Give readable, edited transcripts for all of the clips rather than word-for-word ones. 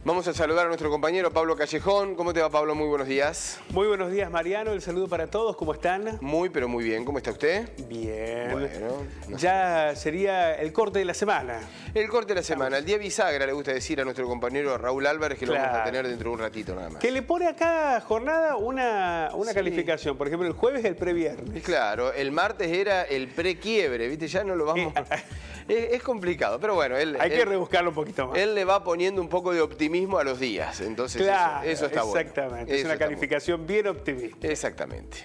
Vamos a saludar a nuestro compañero Pablo Callejón. ¿Cómo te va, Pablo? Muy buenos días. Muy buenos días, Mariano. El saludo para todos. ¿Cómo están? Muy, pero muy bien. ¿Cómo está usted? Bien. Bueno. Ya sería el corte de la semana. El corte de la semana. El día bisagra, le gusta decir a nuestro compañero Raúl Álvarez, que lo vamos a tener dentro de un ratito nada más. Que le pone a cada jornada una Sí. calificación. Por ejemplo, el jueves el previernes. Claro, el martes era el prequiebre, ¿viste? Ya no lo vamos... Es complicado, pero bueno, hay que rebuscarlo un poquito más. Él le va poniendo un poco de optimismo a los días, entonces claro, eso está bueno. Exactamente, es una calificación bien optimista. Exactamente.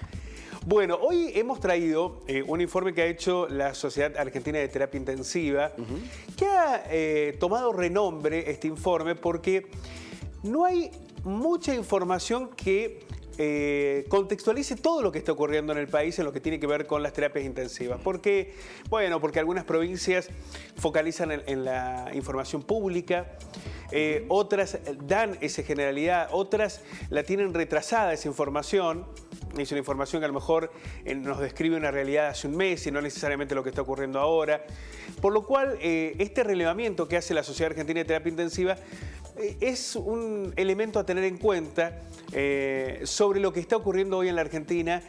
Bueno, hoy hemos traído un informe que ha hecho la Sociedad Argentina de Terapia Intensiva, que ha tomado renombre este informe porque no hay mucha información que contextualice todo lo que está ocurriendo en el país en lo que tiene que ver con las terapias intensivas. Porque, bueno, porque algunas provincias focalizan en la información pública, otras dan esa generalidad, otras la tienen retrasada esa información. Es una información que a lo mejor nos describe una realidad de hace un mes y no necesariamente lo que está ocurriendo ahora. Por lo cual, este relevamiento que hace la Sociedad Argentina de Terapia Intensiva es un elemento a tener en cuenta sobre lo que está ocurriendo hoy en la Argentina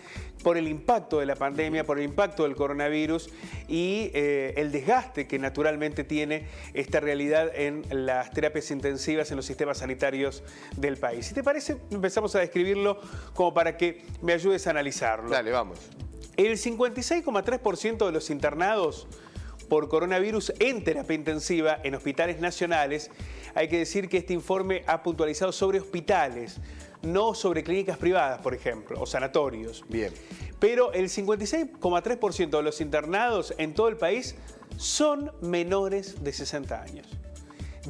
por el impacto de la pandemia, por el impacto del coronavirus y el desgaste que naturalmente tiene esta realidad en las terapias intensivas en los sistemas sanitarios del país. Si te parece, empezamos a describirlo como para que me ayudes a analizarlo. Dale, vamos. El 56,3% de los internados por coronavirus en terapia intensiva en hospitales nacionales, hay que decir que este informe ha puntualizado sobre hospitales, no sobre clínicas privadas, por ejemplo, o sanatorios. Bien. Pero el 56,3% de los internados en todo el país son menores de 60 años.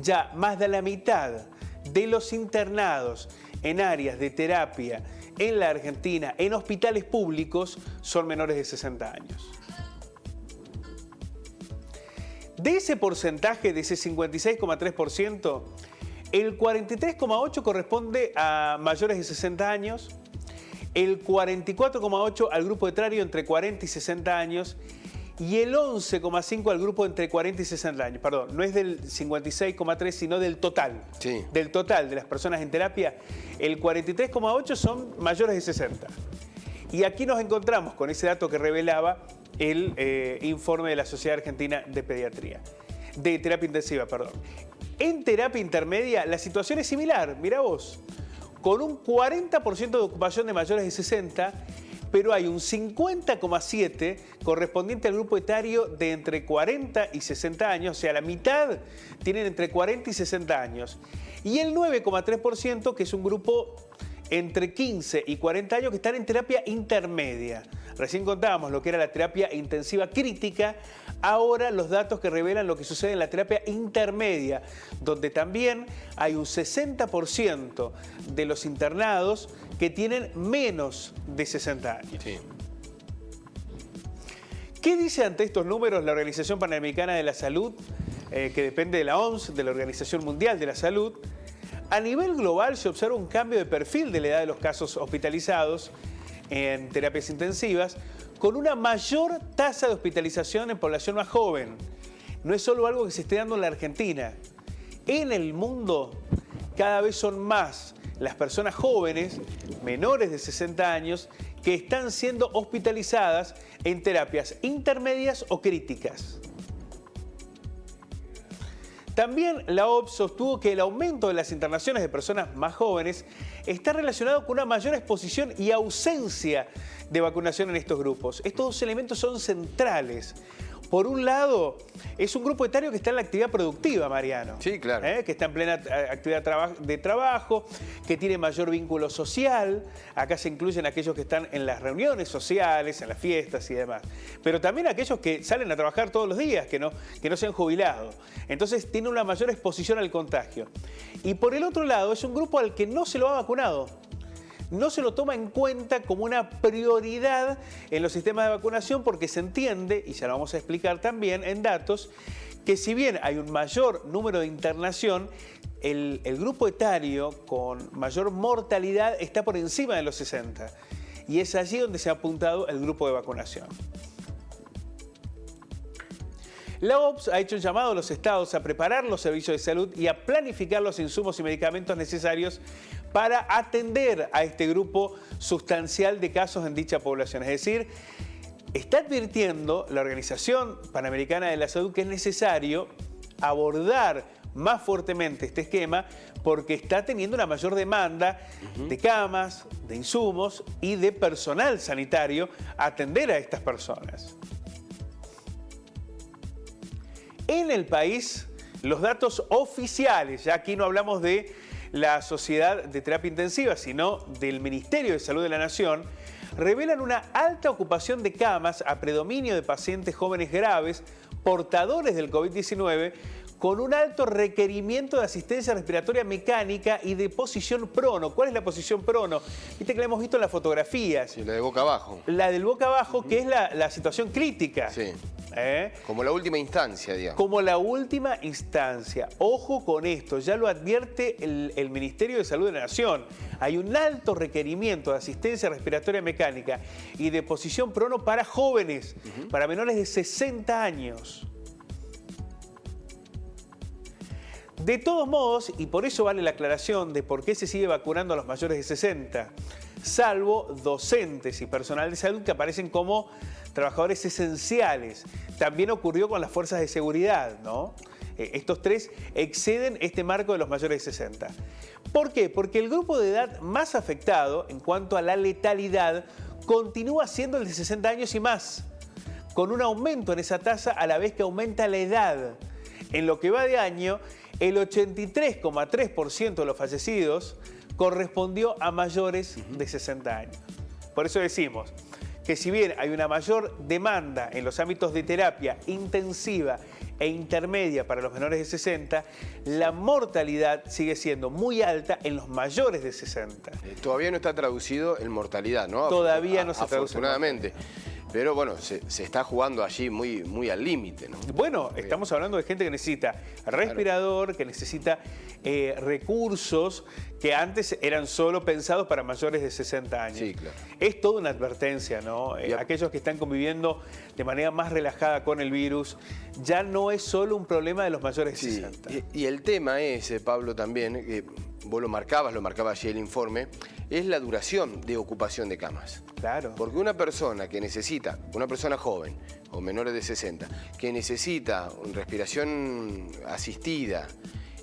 Ya más de la mitad de los internados en áreas de terapia en la Argentina, en hospitales públicos, son menores de 60 años. De ese porcentaje, de ese 56,3%, el 43,8% corresponde a mayores de 60 años, el 44,8% al grupo etario entre 40 y 60 años y el 11,5% al grupo entre 40 y 60 años. Perdón, no es del 56,3%, sino del total. Sí. Del total de las personas en terapia, el 43,8% son mayores de 60. Y aquí nos encontramos con ese dato que revelaba el informe de la Sociedad Argentina de Terapia Intensiva. En terapia intermedia la situación es similar, mirá vos, con un 40% de ocupación de mayores de 60, pero hay un 50,7% correspondiente al grupo etario de entre 40 y 60 años, o sea, la mitad tienen entre 40 y 60 años, y el 9,3% que es un grupo entre 15 y 40 años que están en terapia intermedia. Recién contábamos lo que era la terapia intensiva crítica, ahora los datos que revelan lo que sucede en la terapia intermedia, donde también hay un 60% de los internados que tienen menos de 60 años. Sí. ¿Qué dice ante estos números la Organización Panamericana de la Salud, que depende de la OMS, de la Organización Mundial de la Salud? A nivel global se observa un cambio de perfil de la edad de los casos hospitalizados en terapias intensivas, con una mayor tasa de hospitalización en población más joven. No es solo algo que se esté dando en la Argentina. En el mundo cada vez son más las personas jóvenes, menores de 60 años, que están siendo hospitalizadas en terapias intermedias o críticas. También la OMS sostuvo que el aumento de las internaciones de personas más jóvenes está relacionado con una mayor exposición y ausencia de vacunación en estos grupos. Estos dos elementos son centrales. Por un lado, es un grupo etario que está en la actividad productiva, Mariano. Sí, claro. Que está en plena actividad de trabajo, que tiene mayor vínculo social. Acá se incluyen aquellos que están en las reuniones sociales, en las fiestas y demás. Pero también aquellos que salen a trabajar todos los días, que no se han jubilado. Entonces tiene una mayor exposición al contagio. Y por el otro lado, es un grupo al que no se lo ha vacunado. No se lo toma en cuenta como una prioridad en los sistemas de vacunación porque se entiende, y ya lo vamos a explicar también en datos, que si bien hay un mayor número de internación, el grupo etario con mayor mortalidad está por encima de los 60. Y es allí donde se ha apuntado el grupo de vacunación. La OPS ha hecho un llamado a los estados a preparar los servicios de salud y a planificar los insumos y medicamentos necesarios para atender a este grupo sustancial de casos en dicha población. Es decir, está advirtiendo la Organización Panamericana de la Salud que es necesario abordar más fuertemente este esquema porque está teniendo una mayor demanda de camas, de insumos y de personal sanitario a atender a estas personas. En el país, los datos oficiales, ya aquí no hablamos de la Sociedad de Terapia Intensiva, sino del Ministerio de Salud de la Nación, revelan una alta ocupación de camas a predominio de pacientes jóvenes graves, portadores del COVID-19, con un alto requerimiento de asistencia respiratoria mecánica y de posición prono. ¿Cuál es la posición prono? Viste que la hemos visto en las fotografías. Sí, la de boca abajo. La del boca abajo, que es la situación crítica. Sí. Como la última instancia, digamos. Como la última instancia. Ojo con esto, ya lo advierte el Ministerio de Salud de la Nación. Hay un alto requerimiento de asistencia respiratoria mecánica y de posición prono para jóvenes, para menores de 60 años. De todos modos, y por eso vale la aclaración de por qué se sigue vacunando a los mayores de 60, salvo docentes y personal de salud que aparecen como trabajadores esenciales. También ocurrió con las fuerzas de seguridad, ¿no? Estos tres exceden este marco de los mayores de 60. ¿Por qué? Porque el grupo de edad más afectado en cuanto a la letalidad continúa siendo el de 60 años y más, con un aumento en esa tasa a la vez que aumenta la edad. En lo que va de año, el 83,3% de los fallecidos correspondió a mayores de 60 años. Por eso decimos que si bien hay una mayor demanda en los ámbitos de terapia intensiva e intermedia para los menores de 60, la mortalidad sigue siendo muy alta en los mayores de 60. Todavía no está traducido en mortalidad, ¿no? Todavía no se traduce. Afortunadamente. Pero bueno, se está jugando allí muy al límite, ¿no? Bueno, estamos hablando de gente que necesita respirador, que necesita recursos que antes eran solo pensados para mayores de 60 años. Sí, claro. Es toda una advertencia, ¿no? Aquellos que están conviviendo de manera más relajada con el virus, ya no es solo un problema de los mayores de 60. Y el tema es, Pablo, también, vos lo marcaba allí el informe, es la duración de ocupación de camas. Claro. Porque una persona joven o menores de 60, que necesita respiración asistida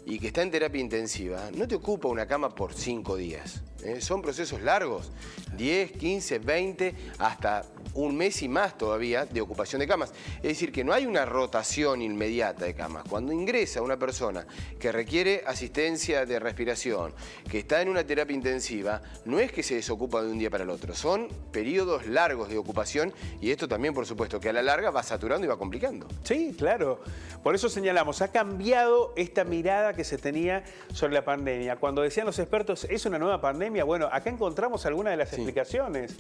y que está en terapia intensiva, no te ocupa una cama por 5 días. Son procesos largos, 10, 15, 20, hasta un mes y más todavía de ocupación de camas. Es decir, que no hay una rotación inmediata de camas. Cuando ingresa una persona que requiere asistencia de respiración, que está en una terapia intensiva, no es que se desocupa de un día para el otro, son periodos largos de ocupación y esto también, por supuesto, que a la larga va saturando y va complicando. Sí, claro. Por eso señalamos, ha cambiado esta mirada que se tenía sobre la pandemia. Cuando decían los expertos, ¿es una nueva pandemia? Bueno, acá encontramos algunas de las explicaciones.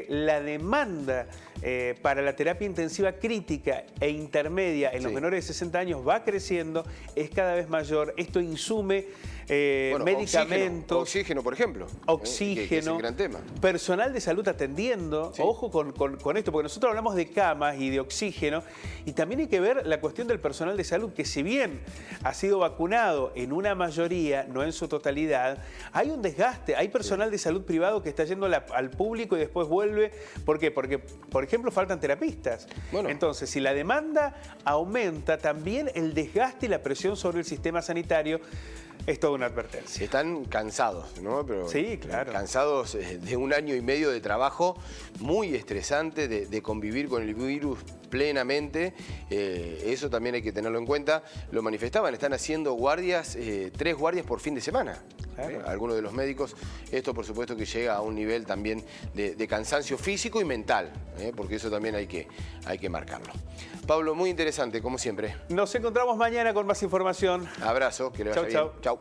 La demanda para la terapia intensiva crítica e intermedia en los menores de 60 años va creciendo, es cada vez mayor. Esto insume medicamentos. Oxígeno, por ejemplo. Oxígeno. Que es el gran tema. Personal de salud atendiendo. Sí. Ojo con esto, porque nosotros hablamos de camas y de oxígeno, y también hay que ver la cuestión del personal de salud, que si bien ha sido vacunado en una mayoría, no en su totalidad, hay un desgaste. Hay personal de salud privado que está yendo al público y después vuelve. ¿Por qué? Porque, por ejemplo, faltan terapistas. Bueno. Entonces, si la demanda aumenta, también el desgaste y la presión sobre el sistema sanitario es toda una advertencia. Están cansados, ¿no? Pero sí, claro. Cansados de un año y medio de trabajo muy estresante, de convivir con el virus plenamente. Eso también hay que tenerlo en cuenta. Lo manifestaban, están haciendo guardias, 3 guardias por fin de semana. Claro. Algunos de los médicos. Esto, por supuesto, que llega a un nivel también de cansancio físico y mental, porque eso también hay que marcarlo. Pablo, muy interesante, como siempre. Nos encontramos mañana con más información. Abrazo, que le vaya bien. Chau.